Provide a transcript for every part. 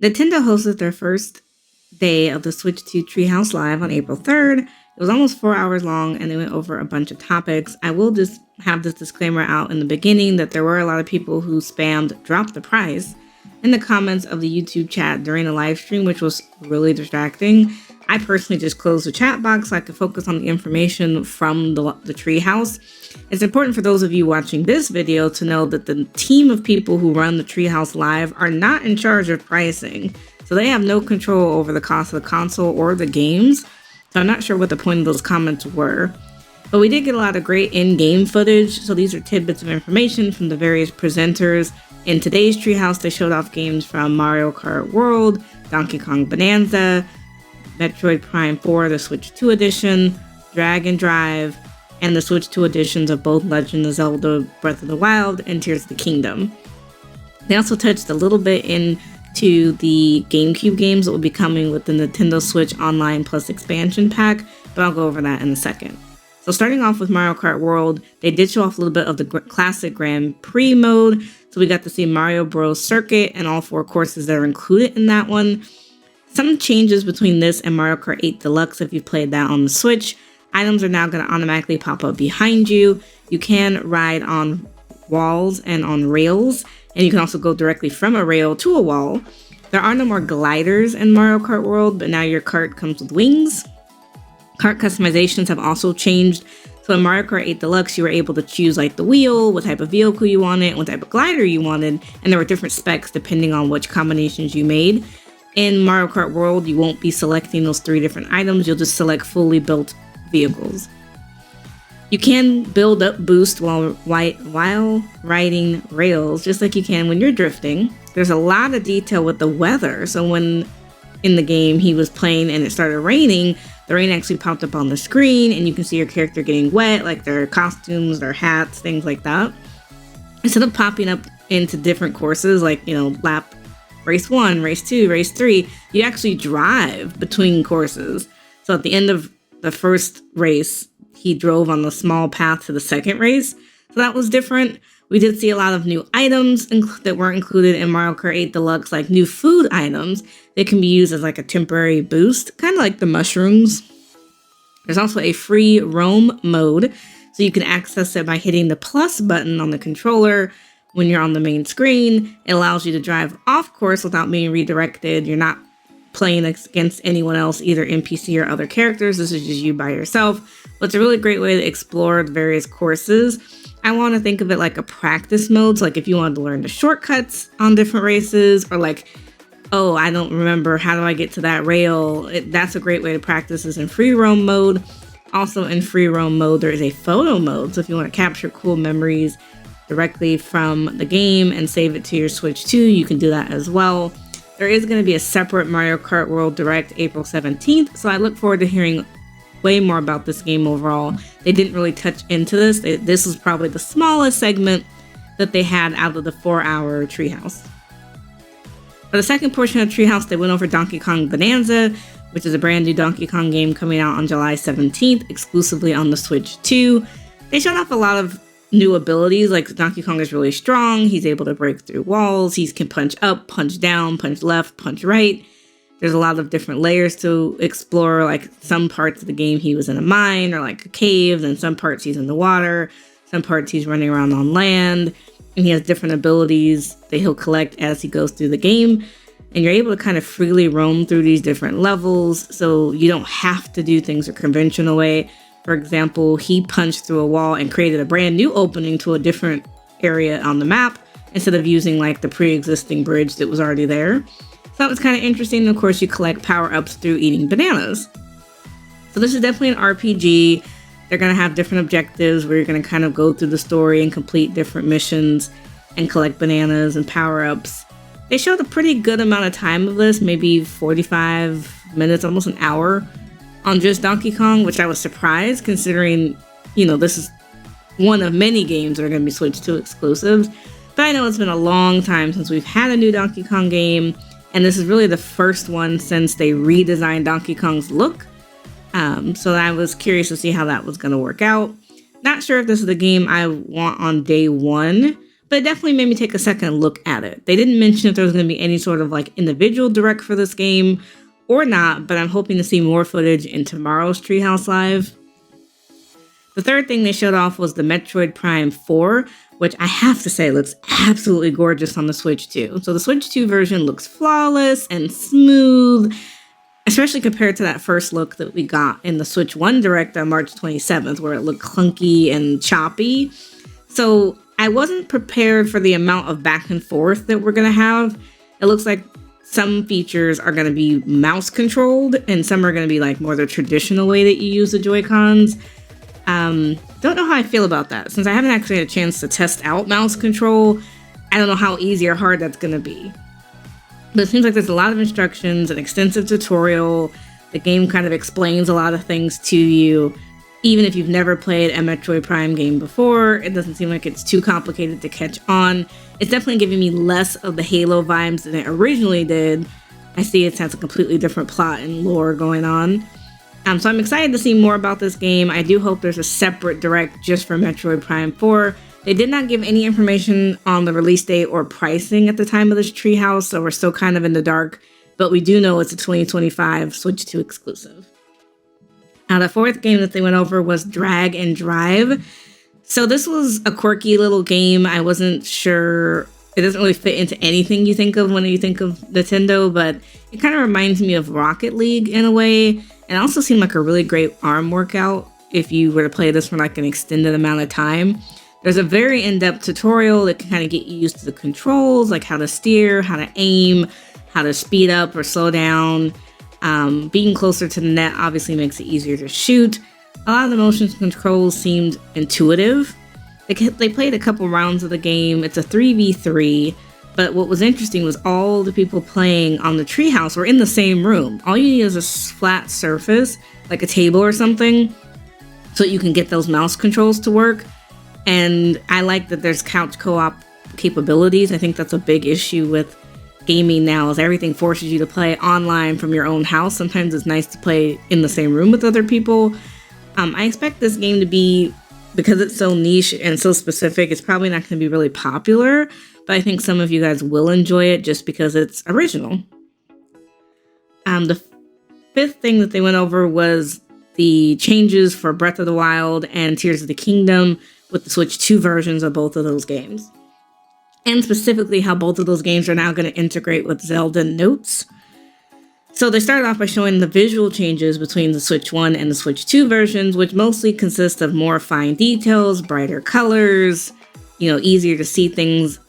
Nintendo hosted their first day of the Switch 2 Treehouse Live on April 3rd. It was almost 4 hours long and they went over a bunch of topics. I will just have this disclaimer out in the beginning that there were a lot of people who spammed drop the price in the comments of the YouTube chat during the live stream, which was really distracting. I personally just closed the chat box so I could focus on the information from the Treehouse. It's important for those of you watching this video to know that the team of people who run the Treehouse Live are not in charge of pricing. So they have no control over the cost of the console or the games. So I'm not sure what the point of those comments were. But we did get a lot of great in-game footage. So these are tidbits of information from the various presenters. In today's Treehouse, they showed off games from Mario Kart World, Donkey Kong Bonanza, Metroid Prime 4, the Switch 2 edition, Dragon Drive, and the Switch 2 editions of both Legend of Zelda Breath of the Wild and Tears of the Kingdom. They also touched a little bit into the GameCube games that will be coming with the Nintendo Switch Online Plus expansion pack, but I'll go over that in a second. So starting off with Mario Kart World, they did show off a little bit of the classic Grand Prix mode. So we got to see Mario Bros. Circuit and all 4 courses that are included in that one. Some changes between this and Mario Kart 8 Deluxe if you've played that on the Switch. Items are now going to automatically pop up behind you. You can ride on walls and on rails, and you can also go directly from a rail to a wall. There are no more gliders in Mario Kart World, but now your kart comes with wings. Kart customizations have also changed. So in Mario Kart 8 Deluxe, you were able to choose like the wheel, what type of vehicle you wanted, what type of glider you wanted, and there were different specs depending on which combinations you made. In Mario Kart World, you won't be selecting those 3 different items. You'll just select fully built vehicles. You can build up boost while riding rails, just like you can when you're drifting. There's a lot of detail with the weather. So when in the game he was playing and it started raining, the rain actually popped up on the screen and you can see your character getting wet, like their costumes, their hats, things like that. Instead of popping up into different courses, like, lap race 1, race 2, race 3, you actually drive between courses. So at the end of the first race, he drove on the small path to the second race. So that was different. We did see a lot of new items that weren't included in Mario Kart 8 Deluxe, like new food items that can be used as like a temporary boost, kind of like the mushrooms. There's also a free roam mode, so you can access it by hitting the plus button on the controller. When you're on the main screen, it allows you to drive off course without being redirected. You're not playing against anyone else, either NPC or other characters. This is just you by yourself. But it's a really great way to explore the various courses. I want to think of it like a practice mode. So like if you wanted to learn the shortcuts on different races, or like, oh, I don't remember, how do I get to that rail? That's a great way to practice is in free roam mode. Also in free roam mode, there is a photo mode. So if you want to capture cool memories directly from the game and save it to your Switch 2, you can do that as well. There is going to be a separate Mario Kart World Direct April 17th, so I look forward to hearing way more about this game overall. They didn't really touch into this. This was probably the smallest segment that they had out of the 4-hour Treehouse. For the second portion of Treehouse, they went over Donkey Kong Bonanza, which is a brand new Donkey Kong game coming out on July 17th, exclusively on the Switch 2. They showed off a lot of new abilities, like Donkey Kong is really strong. He's able to break through walls. He can punch up, punch down, punch left, punch right. There's a lot of different layers to explore. Like some parts of the game he was in a mine or like a cave, and some parts he's in the water. Some parts he's running around on land. And he has different abilities that he'll collect as he goes through the game. And you're able to kind of freely roam through these different levels, so you don't have to do things a conventional way. For example, he punched through a wall and created a brand new opening to a different area on the map instead of using like the pre-existing bridge that was already there. So that was kind of interesting. Of course, you collect power-ups through eating bananas. So this is definitely an RPG. They're going to have different objectives where you're going to kind of go through the story and complete different missions and collect bananas and power-ups. They showed a pretty good amount of time of this, maybe 45 minutes, almost an hour, on just Donkey Kong, which I was surprised considering, this is one of many games that are going to be Switch 2 exclusives. But I know it's been a long time since we've had a new Donkey Kong game, and this is really the first one since they redesigned Donkey Kong's look. So I was curious to see how that was going to work out. Not sure if this is the game I want on day one, but it definitely made me take a second look at it. They didn't mention if there was going to be any sort of like individual direct for this game or not, but I'm hoping to see more footage in tomorrow's Treehouse Live. The third thing they showed off was the Metroid Prime 4, which I have to say looks absolutely gorgeous on the Switch 2. So the Switch 2 version looks flawless and smooth, especially compared to that first look that we got in the Switch 1 Direct on March 27th, where it looked clunky and choppy. So I wasn't prepared for the amount of back and forth that we're going to have. It looks like some features are going to be mouse controlled, and some are going to be like more the traditional way that you use the Joy-Cons. Don't know how I feel about that. Since I haven't actually had a chance to test out mouse control, I don't know how easy or hard that's going to be. But it seems like there's a lot of instructions, an extensive tutorial. The game kind of explains a lot of things to you. Even if you've never played a Metroid Prime game before, it doesn't seem like it's too complicated to catch on. It's definitely giving me less of the Halo vibes than it originally did. I see it has a completely different plot and lore going on. So I'm excited to see more about this game. I do hope there's a separate direct just for Metroid Prime 4. They did not give any information on the release date or pricing at the time of this Treehouse, so we're still kind of in the dark. But we do know it's a 2025 Switch 2 exclusive. Now, the fourth game that they went over was Drag and Drive. So this was a quirky little game. I wasn't sure. It doesn't really fit into anything you think of when you think of Nintendo, but it kind of reminds me of Rocket League in a way. And also seemed like a really great arm workout if you were to play this for like an extended amount of time. There's a very in-depth tutorial that can kind of get you used to the controls, like how to steer, how to aim, how to speed up or slow down. Being closer to the net obviously makes it easier to shoot. A lot of the motion controls seemed intuitive. They played a couple rounds of the game. It's a 3v3. But what was interesting was all the people playing on the Treehouse were in the same room. All you need is a flat surface, like a table or something, so that you can get those mouse controls to work. And I like that there's couch co-op capabilities. I think that's a big issue with gaming now, is everything forces you to play online from your own house. Sometimes it's nice to play in the same room with other people. I expect this game to be, because it's so niche and so specific, it's probably not going to be really popular. But I think some of you guys will enjoy it just because it's original. The fifth thing that they went over was the changes for Breath of the Wild and Tears of the Kingdom with the Switch 2 versions of both of those games. And specifically how both of those games are now going to integrate with Zelda Notes. So they started off by showing the visual changes between the Switch 1 and the Switch 2 versions, which mostly consist of more fine details, brighter colors, easier to see things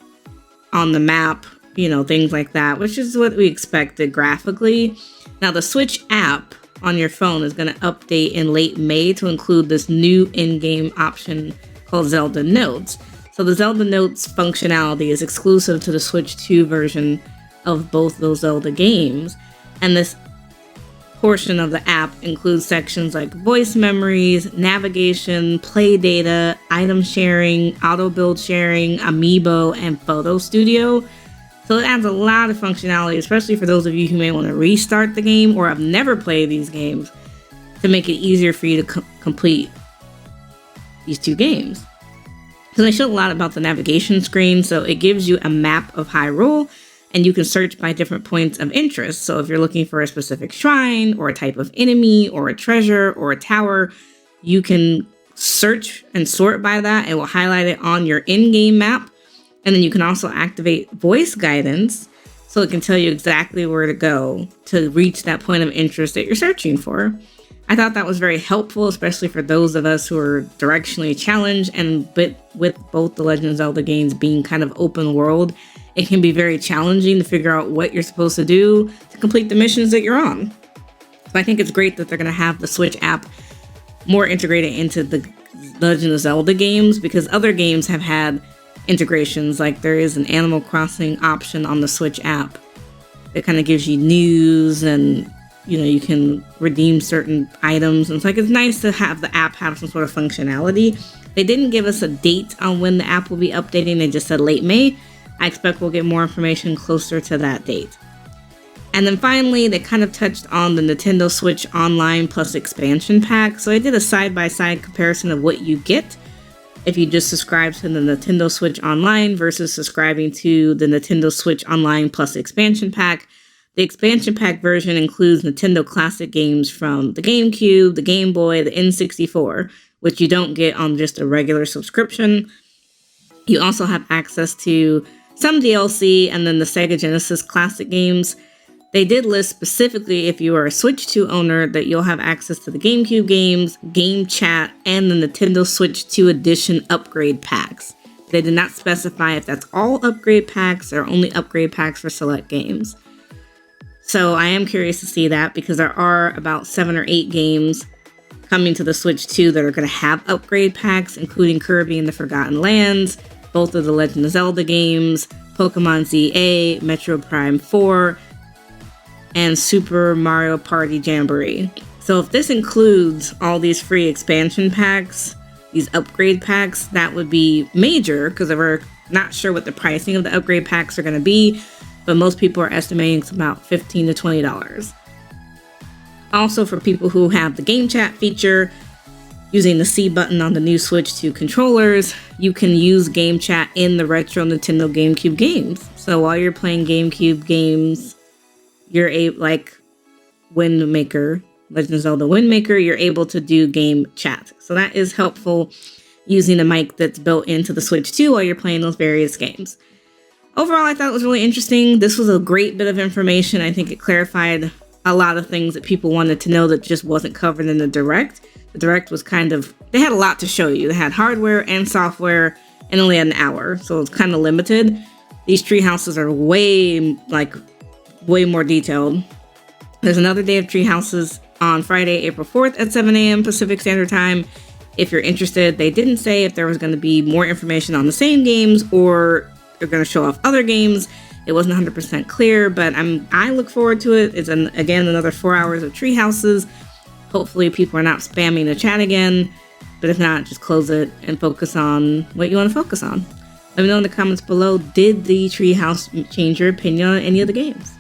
on the map, things like that, which is what we expected graphically. Now, the Switch app on your phone is going to update in late May to include this new in-game option called Zelda Notes. So the Zelda Notes functionality is exclusive to the Switch 2 version of both those Zelda games. And this portion of the app includes sections like voice memories, navigation, play data, item sharing, auto build sharing, amiibo, and photo studio. So it adds a lot of functionality, especially for those of you who may want to restart the game or have never played these games, to make it easier for you to complete these two games. So they showed a lot about the navigation screen. So it gives you a map of Hyrule, and you can search by different points of interest. So if you're looking for a specific shrine or a type of enemy or a treasure or a tower, you can search and sort by that. It will highlight it on your in-game map. And then you can also activate voice guidance, so it can tell you exactly where to go to reach that point of interest that you're searching for. I thought that was very helpful, especially for those of us who are directionally challenged, and with both the Legend of Zelda games being kind of open world, it can be very challenging to figure out what you're supposed to do to complete the missions that you're on. So I think it's great that they're going to have the Switch app more integrated into the Legend of Zelda games, because other games have had integrations, like there is an Animal Crossing option on the Switch app that kind of gives you news, and you can redeem certain items, and it's nice to have the app have some sort of functionality. They didn't give us a date on when the app will be updating. They just said late May. I expect we'll get more information closer to that date. And then finally, they kind of touched on the Nintendo Switch Online Plus expansion pack. So I did a side-by-side comparison of what you get if you just subscribe to the Nintendo Switch Online versus subscribing to the Nintendo Switch Online Plus expansion pack. The expansion pack version includes Nintendo classic games from the GameCube, the Game Boy, the N64, which you don't get on just a regular subscription. You also have access to some DLC and then the Sega Genesis classic games. They did list specifically, if you are a Switch 2 owner, that you'll have access to the GameCube games, Game Chat, and the Nintendo Switch 2 Edition upgrade packs. They did not specify if that's all upgrade packs or only upgrade packs for select games. So I am curious to see that, because there are about 7 or 8 games coming to the Switch 2 that are going to have upgrade packs, including Kirby and the Forgotten Lands, both of the Legend of Zelda games, Pokemon ZA, Metroid Prime 4, and Super Mario Party Jamboree. So if this includes all these free expansion packs, these upgrade packs, that would be major, because we're not sure what the pricing of the upgrade packs are going to be, but most people are estimating it's about $15 to $20. Also, for people who have the Game Chat feature, using the C button on the new Switch 2 controllers, you can use Game Chat in the retro Nintendo GameCube games. So while you're playing GameCube games, you're like Wind Maker, Legend of Zelda Wind Maker, you're able to do game chat. So that is helpful, using a mic that's built into the Switch 2 while you're playing those various games. Overall, I thought it was really interesting. This was a great bit of information. I think it clarified a lot of things that people wanted to know that just wasn't covered in the Direct. The Direct was they had a lot to show you. They had hardware and software and only had an hour, so it's kind of limited. These tree houses are way more detailed. There's another day of tree houses on Friday, April 4th at 7 a.m. Pacific Standard Time. If you're interested, they didn't say if there was going to be more information on the same games or they're going to show off other games. It wasn't 100% clear, but I look forward to it. It's again another 4 hours of tree houses. Hopefully people are not spamming the chat again, but if not, just close it and focus on what you want to focus on. Let me know in the comments below, did the treehouse change your opinion on any of the games?